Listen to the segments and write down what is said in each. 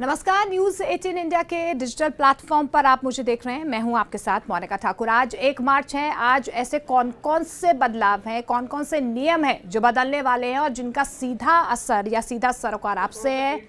नमस्कार, news 18 India के digital platform पर आप मुझे देख रहे हैं। मैं हूं आपके साथ मोनिका ठाकुर। आज 1 मार्च है। आज ऐसे कौन कौन से बदलाव हैं, कौन कौन से नियम हैं जो बदलने वाले हैं और जिनका सीधा असर या सीधा सरोकार आपसे है,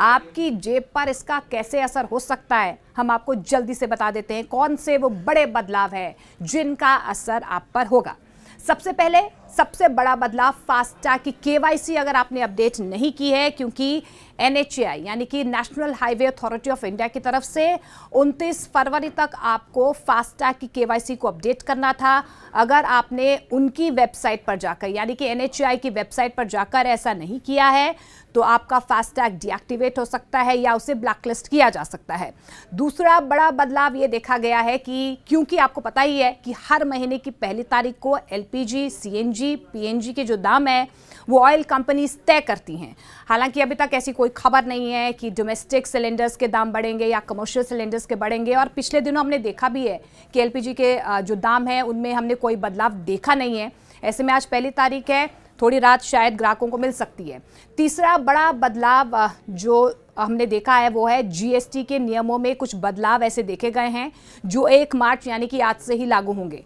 आपकी जेब पर इसका कैसे असर हो सकता है, हम आपको जल्दी से बता देते हैं कौन से वो बड़े बदलाव हैं जिनका असर आप पर होगा। सबसे पहले सबसे बड़ा बदलाव फास्टैग की केवाईसी अगर आपने अपडेट नहीं की है, क्योंकि एनएचएआई यानी कि national highway authority of India की तरफ से 29 फरवरी तक आपको फास्टैग की केवाईसी को अपडेट करना था। अगर आपने उनकी वेबसाइट पर जाकर यानी कि एनएचएआई की वेबसाइट पर जाकर ऐसा नहीं किया है तो आपका फास्टैग डीएक्टिवेट हो सकता है या उसे ब्लैकलिस्ट किया जा सकता है। दूसरा बड़ा बदलाव ये देखा गया है कि क्योंकि आपको पता ही है कि हर महीने की पहली तारीख को एलपीजी, सीएनजी, पीएनजी के जो दाम है वो ऑयल कंपनीज तय करती हैं। हालांकि अभी तक ऐसी कोई खबर नहीं है कि डोमेस्टिक सिलेंडर्स के दाम बढ़ेंगे या कमर्शियल सिलेंडर्स के बढ़ेंगे, और पिछले दिनों हमने देखा भी है कि एलपीजी के जो दाम है उनमें हमने कोई बदलाव देखा नहीं है। ऐसे में आज पहली तारीख है, थोड़ी रात शायद ग्राहकों को मिल सकती है। तीसरा बड़ा बदलाव जो हमने देखा है वो है जीएसटी के नियमों में कुछ बदलाव ऐसे देखे गए हैं जो 1 मार्च यानी कि आज से ही लागू होंगे।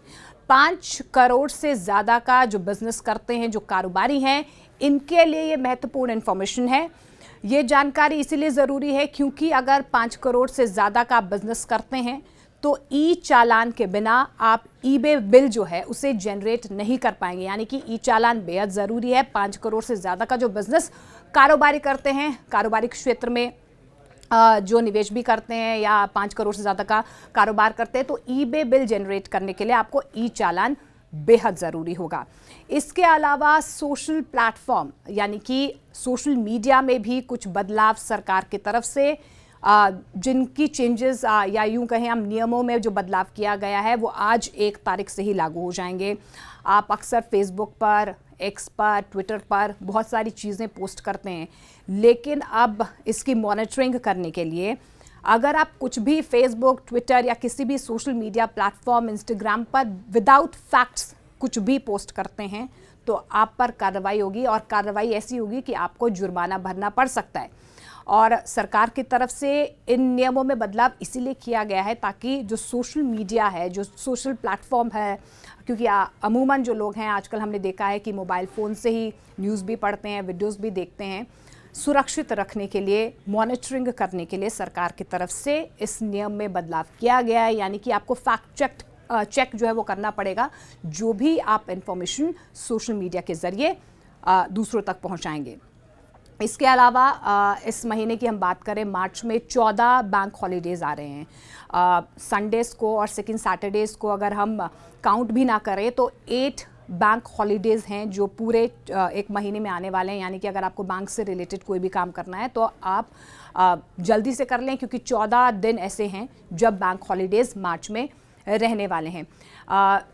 5 करोड़ से ज़्यादा का जो बिजनेस करते हैं, जो कारोबारी हैं, इनके लिए ये महत्वपूर्ण इन्फॉर्मेशन है। ये जानकारी इसीलिए ज़रूरी है क्योंकि अगर 5 करोड़ से ज़्यादा का बिजनेस करते हैं तो ई चालान के बिना आप ईबे बिल जो है उसे जनरेट नहीं कर पाएंगे। यानी कि ई चालान बेहद ज़रूरी है। 5 करोड़ से ज़्यादा का जो बिजनेस कारोबारी करते हैं, कारोबारी क्षेत्र में जो निवेश भी करते हैं या 5 करोड़ से ज़्यादा का कारोबार करते हैं, तो ईबे बिल जनरेट करने के लिए आपको ई चालान बेहद ज़रूरी होगा। इसके अलावा सोशल प्लेटफॉर्म यानी कि सोशल मीडिया में भी कुछ बदलाव सरकार की तरफ से जिनकी चेंजेस या यूं कहें हम नियमों में जो बदलाव किया गया है वो आज 1 तारीख से ही लागू हो जाएंगे। आप अक्सर फेसबुक पर, एक्स पर, ट्विटर पर बहुत सारी चीज़ें पोस्ट करते हैं, लेकिन अब इसकी मॉनिटरिंग करने के लिए अगर आप कुछ भी फेसबुक, ट्विटर या किसी भी सोशल मीडिया प्लेटफॉर्म, इंस्टाग्राम पर विदाउट फैक्ट्स कुछ भी पोस्ट करते हैं तो आप पर कार्रवाई होगी, और कार्रवाई ऐसी होगी कि आपको जुर्माना भरना पड़ सकता है। और सरकार की तरफ से इन नियमों में बदलाव इसीलिए किया गया है ताकि जो सोशल मीडिया है, जो सोशल प्लेटफॉर्म है, क्योंकि अमूमन जो लोग हैं आजकल हमने देखा है कि मोबाइल फ़ोन से ही न्यूज़ भी पढ़ते हैं, वीडियोस भी देखते हैं, सुरक्षित रखने के लिए, मॉनिटरिंग करने के लिए सरकार की तरफ से इस नियम में बदलाव किया गया है। यानी कि आपको फैक्ट चेक जो है वो करना पड़ेगा जो भी आप इंफॉर्मेशन सोशल मीडिया के ज़रिए दूसरों तक पहुँचाएंगे। इसके अलावा इस महीने की हम बात करें, मार्च में 14 बैंक हॉलीडेज़ आ रहे हैं। संडेज़ को और सेकंड सैटरडेज़ को अगर हम काउंट भी ना करें तो 8 बैंक हॉलीडेज़ हैं जो पूरे 1 महीने में आने वाले हैं। यानी कि अगर आपको बैंक से रिलेटेड कोई भी काम करना है तो आप जल्दी से कर लें, क्योंकि 14 दिन ऐसे हैं जब बैंक हॉलीडेज़ मार्च में रहने वाले हैं।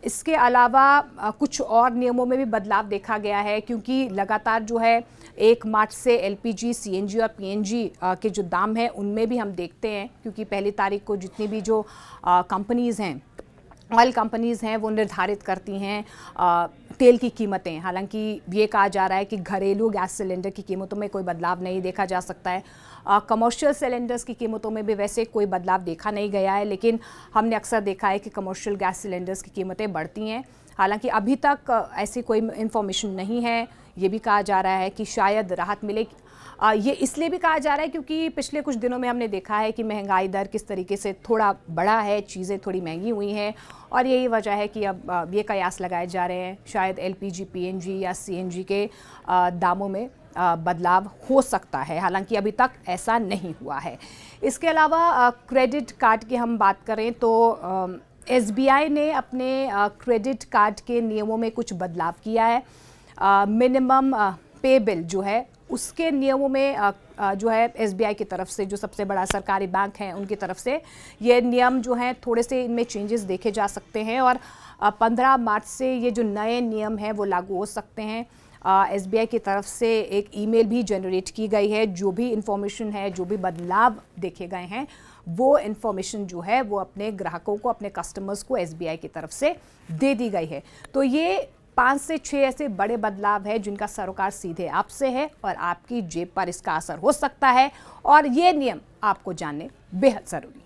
इसके अलावा कुछ और नियमों में भी बदलाव देखा गया है, क्योंकि लगातार जो है 1 मार्च से एलपीजी, सीएनजी और पीएनजी के जो दाम हैं उनमें भी हम देखते हैं, क्योंकि पहली तारीख को जितनी भी जो कंपनीज़ हैं, ऑयल कंपनीज़ हैं, वो निर्धारित करती हैं तेल की कीमतें। हालांकि ये कहा जा रहा है कि घरेलू गैस सिलेंडर की कीमतों में कोई बदलाव नहीं देखा जा सकता है। कमर्शियल सिलेंडर्स की कीमतों में भी वैसे कोई बदलाव देखा नहीं गया है, लेकिन हमने अक्सर देखा है कि कमर्शियल गैस सिलेंडर्स की कीमतें बढ़ती हैं। हालांकि अभी तक ऐसी कोई इन्फॉर्मेशन नहीं है। ये भी कहा जा रहा है कि शायद राहत मिले। ये इसलिए भी कहा जा रहा है क्योंकि पिछले कुछ दिनों में हमने देखा है कि महंगाई दर किस तरीके से थोड़ा बढ़ा है, चीज़ें थोड़ी महंगी हुई हैं, और यही वजह है कि अब ये कयास लगाए जा रहे हैं शायद एलपीजी, पीएनजी या सीएनजी के दामों में बदलाव हो सकता है। हालांकि अभी तक ऐसा नहीं हुआ है। इसके अलावा क्रेडिट कार्ड की हम बात करें तो एसबीआई ने अपने क्रेडिट कार्ड के नियमों में कुछ बदलाव किया है। मिनिमम पे बिल जो है उसके नियमों में जो है एसबीआई की तरफ से, जो सबसे बड़ा सरकारी बैंक है, उनकी तरफ से ये नियम जो हैं थोड़े से इनमें चेंजेस देखे जा सकते हैं, और 15 मार्च से ये जो नए नियम हैं वो लागू हो सकते हैं। एसबीआई की तरफ से एक ईमेल भी जनरेट की गई है। जो भी इंफॉर्मेशन है, जो भी बदलाव देखे गए हैं, वो इंफॉर्मेशन जो है वो अपने ग्राहकों को, अपने कस्टमर्स को एसबीआई की तरफ से दे दी गई है। तो ये 5 से 6 ऐसे बड़े बदलाव हैं जिनका सरोकार सीधे आपसे है और आपकी जेब पर इसका असर हो सकता है, और ये नियम आपको जानने बेहद जरूरी है।